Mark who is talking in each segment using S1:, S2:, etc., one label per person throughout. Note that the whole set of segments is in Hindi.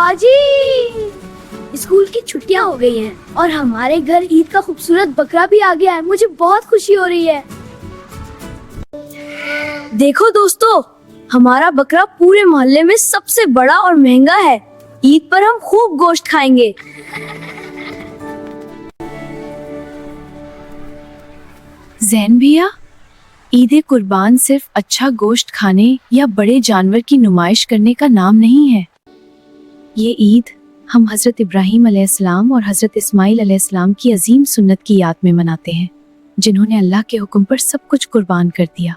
S1: बाजी, स्कूल की छुट्टियां हो गई हैं और हमारे घर ईद का खूबसूरत बकरा भी आ गया है। मुझे बहुत खुशी हो रही है। देखो दोस्तों, हमारा बकरा पूरे मोहल्ले में सबसे बड़ा और महंगा है। ईद पर हम खूब गोश्त खाएंगे।
S2: ज़ैन भैया, ईद कुर्बान सिर्फ अच्छा गोश्त खाने या बड़े जानवर की नुमाइश करने का नाम नहीं है। ये ईद हम हज़रत इब्राहीम अलैहिस्सलाम और हज़रत इस्माइल अलैहिस्सलाम की अजीम सुन्नत की याद में मनाते हैं, जिन्होंने अल्लाह के हुक्म पर सब कुछ कुर्बान कर दिया।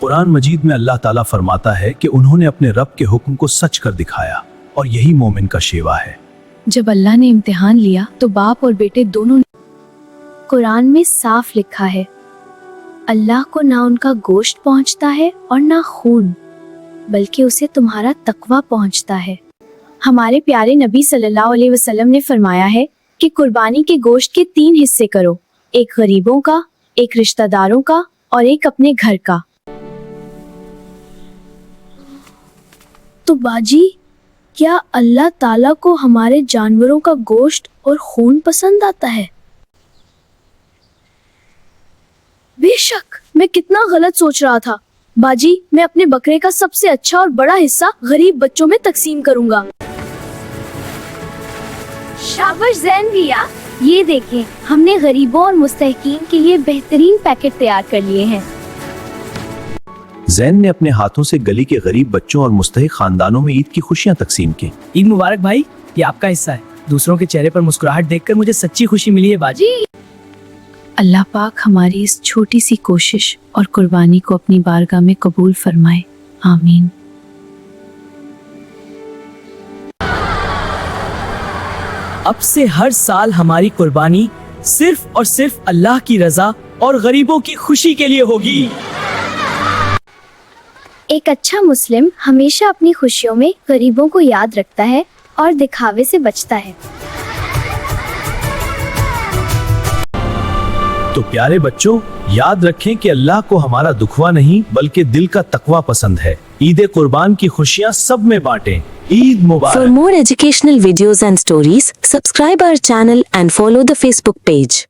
S3: कुरान मजीद में अल्लाह ताला फरमाता है कि उन्होंने अपने रब के हुक्म को सच कर दिखाया और यही मोमिन का शेवा है।
S2: जब अल्लाह ने इम्तिहान लिया तो बाप और बेटे दोनों। कुरान में साफ लिखा है, अल्लाह को ना उनका गोश्त पहुंचता है और ना खून, बल्कि उसे तुम्हारा तकवा पहुंचता है। हमारे प्यारे नबी सल्लल्लाहु अलैहि वसल्लम ने फरमाया है कि कुर्बानी के गोश्त के 3 हिस्से करो, एक गरीबों का, एक रिश्तेदारों का और एक अपने घर का।
S1: तो बाजी, क्या अल्लाह ताला को हमारे जानवरों का गोश्त और खून पसंद आता है? बेशक, मैं कितना गलत सोच रहा था। बाजी, मैं अपने बकरे का सबसे अच्छा और बड़ा हिस्सा गरीब बच्चों में तकसीम करूंगा। शाबाश ज़ैन भैया, ये देखें, हमने गरीबों और मुस्तहिकीन के लिए बेहतरीन पैकेट तैयार कर लिए हैं।
S3: ज़ैन ने अपने हाथों से गली के गरीब बच्चों और मुस्तहिक खानदानों में ईद की खुशियां तकसीम की।
S4: ईद मुबारक भाई, ये आपका हिस्सा है। दूसरों के चेहरे पर मुस्कुराहट देखकर मुझे सच्ची खुशी मिली है बाजी।
S2: अल्लाह पाक हमारी इस छोटी सी कोशिश और कुर्बानी को अपनी बारगाह में कबूल फरमाए। आमीन।
S4: अब से हर साल हमारी कुर्बानी सिर्फ और सिर्फ अल्लाह की रजा और गरीबों की खुशी के लिए होगी।
S1: एक अच्छा मुस्लिम हमेशा अपनी खुशियों में गरीबों को याद रखता है और दिखावे से बचता है।
S3: तो प्यारे बच्चों, याद रखें कि अल्लाह को हमारा दुखवा नहीं बल्कि दिल का तकवा पसंद है। ईद कुर्बान की खुशियां सब में बांटें। ईद मुबारक।
S5: For more educational videos and stories, subscribe our channel and follow the Facebook page.